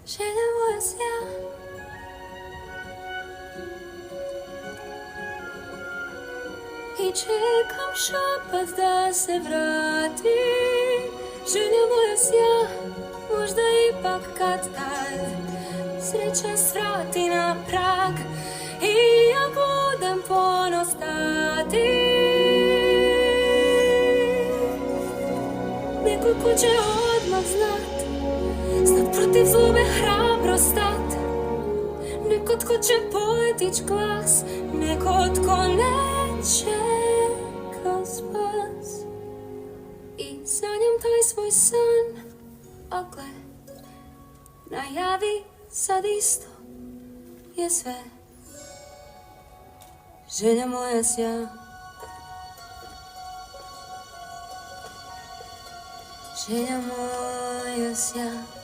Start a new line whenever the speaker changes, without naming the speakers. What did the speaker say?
Želja moja sja, i čekam šapat da se vrati. Želja moja sja, možda ipak kad sreća svrati na prag i ja budem ponos tati. Neko ko će odmah znat protiv zlobe hrabro stat. Neko tko će poetić glas, neko tko neće kao spas. I sanjam taj svoj san, a gle, najavi sad isto je sve. Želja moja sja, želja moja sja.